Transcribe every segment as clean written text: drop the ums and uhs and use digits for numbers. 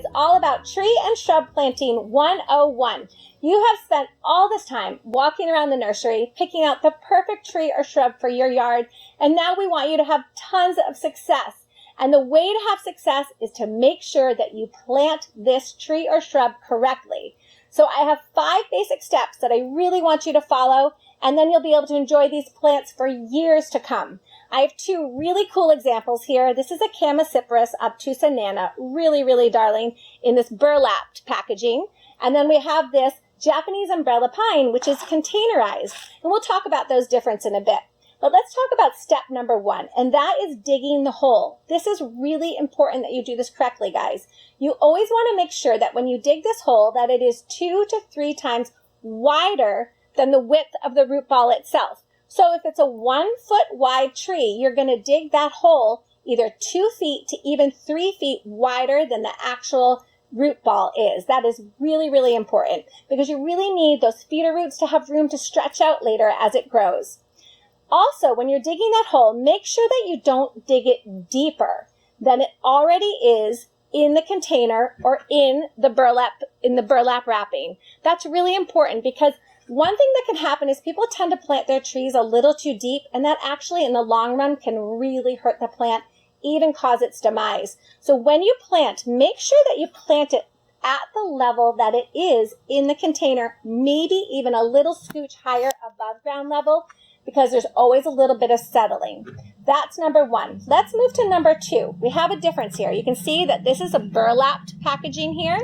It's all about tree and shrub planting 101. You have spent all this time walking around the nursery, picking out the perfect tree or shrub for your yard, and now we want you to have tons of success. And the way to have success is to make sure that you plant this tree or shrub correctly. So I have 5 basic steps that I really want you to follow, and then you'll be able to enjoy these plants for years to come. I have 2 really cool examples here. This is a Chamaecyparis obtusa nana, really, really darling, in this burlapped packaging. And then we have this Japanese umbrella pine, which is containerized. And we'll talk about those differences in a bit. But let's talk about step number 1, and that is digging the hole. This is really important that you do this correctly, guys. You always want to make sure that when you dig this hole, that it is 2 to 3 times wider than the width of the root ball itself. So if it's a 1 foot wide tree, you're going to dig that hole either 2 feet to even 3 feet wider than the actual root ball is. That is really, really important because you really need those feeder roots to have room to stretch out later as it grows. Also, when you're digging that hole, make sure that you don't dig it deeper than it already is in the container or in the burlap wrapping. That's really important because one thing that can happen is people tend to plant their trees a little too deep, and that actually in the long run can really hurt the plant, even cause its demise. So when you plant, make sure that you plant it at the level that it is in the container, maybe even a little scooch higher above ground level, because there's always a little bit of settling. That's number 1. Let's move to number 2. We have a difference here. You can see that this is a burlapped packaging here,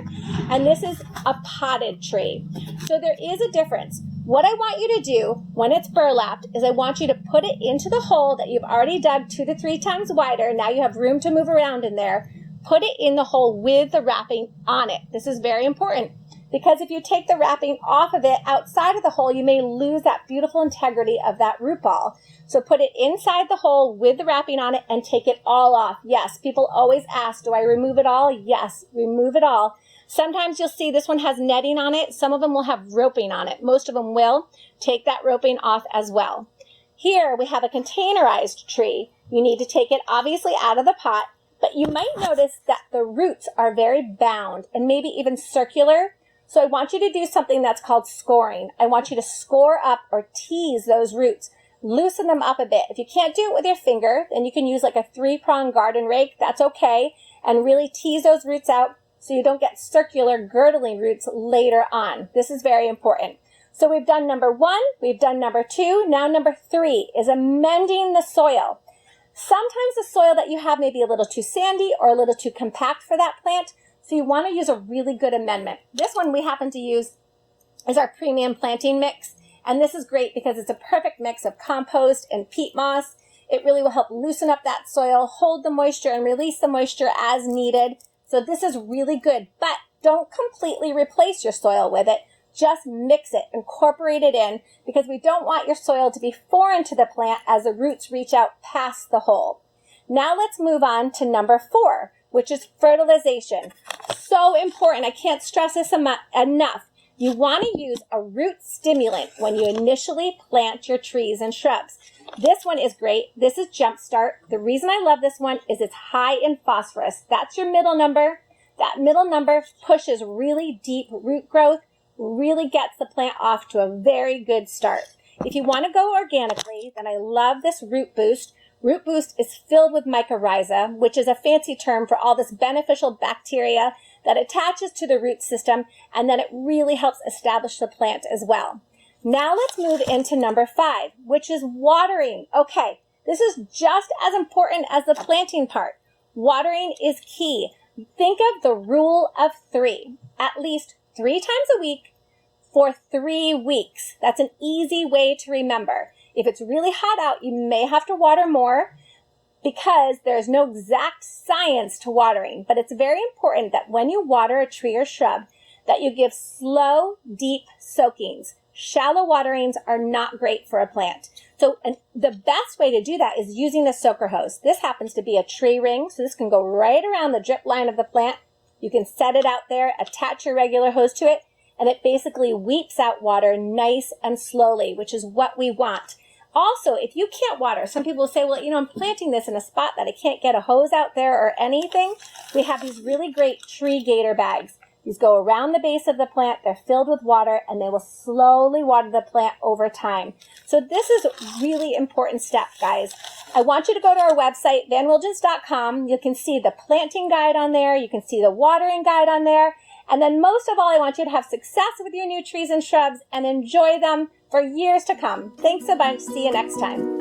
and this is a potted tree. So there is a difference. What I want you to do when it's burlapped is I want you to put it into the hole that you've already dug 2 to 3 times wider. Now you have room to move around in there. Put it in the hole with the wrapping on it. This is very important because if you take the wrapping off of it outside of the hole, you may lose that beautiful integrity of that root ball. So put it inside the hole with the wrapping on it and take it all off. Yes, people always ask, do I remove it all? Yes, remove it all. Sometimes you'll see this one has netting on it. Some of them will have roping on it. Most of them will. Take that roping off as well. Here we have a containerized tree. You need to take it obviously out of the pot, but you might notice that the roots are very bound and maybe even circular. So I want you to do something that's called scoring. I want you to score up or tease those roots. Loosen them up a bit. If you can't do it with your finger, then you can use like a 3-prong garden rake. That's okay. And really tease those roots out so you don't get circular girdling roots later on. This is very important. So we've done number 1, we've done number 2. Now number 3 is amending the soil. Sometimes the soil that you have may be a little too sandy or a little too compact for that plant. So you want to use a really good amendment. This one we happen to use is our premium planting mix. And this is great because it's a perfect mix of compost and peat moss. It really will help loosen up that soil, hold the moisture, and release the moisture as needed. So this is really good, but don't completely replace your soil with it. Just mix it, incorporate it in, because we don't want your soil to be foreign to the plant as the roots reach out past the hole. Now let's move on to number 4, which is fertilization. So important. I can't stress this enough. You want to use a root stimulant when you initially plant your trees and shrubs. This one is great. This is Jumpstart. The reason I love this one is it's high in phosphorus. That's your middle number. That middle number pushes really deep root growth, really gets the plant off to a very good start. If you want to go organically, then I love this Root Boost. Root Boost is filled with mycorrhiza, which is a fancy term for all this beneficial bacteria that attaches to the root system, and then it really helps establish the plant as well. Now let's move into number 5, which is watering. Okay, this is just as important as the planting part. Watering is key. Think of the rule of 3, at least 3 times a week for 3 weeks. That's an easy way to remember. If it's really hot out, you may have to water more because there's no exact science to watering, but it's very important that when you water a tree or shrub, that you give slow, deep soakings. Shallow waterings are not great for a plant. So the best way to do that is using a soaker hose. This happens to be a tree ring, so this can go right around the drip line of the plant. You can set it out there, attach your regular hose to it, and it basically weeps out water nice and slowly, which is what we want. Also, if you can't water, some people say, well, I'm planting this in a spot that I can't get a hose out there or anything. We have these really great tree gator bags. These go around the base of the plant. They're filled with water, and they will slowly water the plant over time. So this is a really important step, guys. I want you to go to our website, vanwilgens.com. You can see the planting guide on there. You can see the watering guide on there. And then most of all, I want you to have success with your new trees and shrubs and enjoy them for years to come. Thanks so much. See you next time.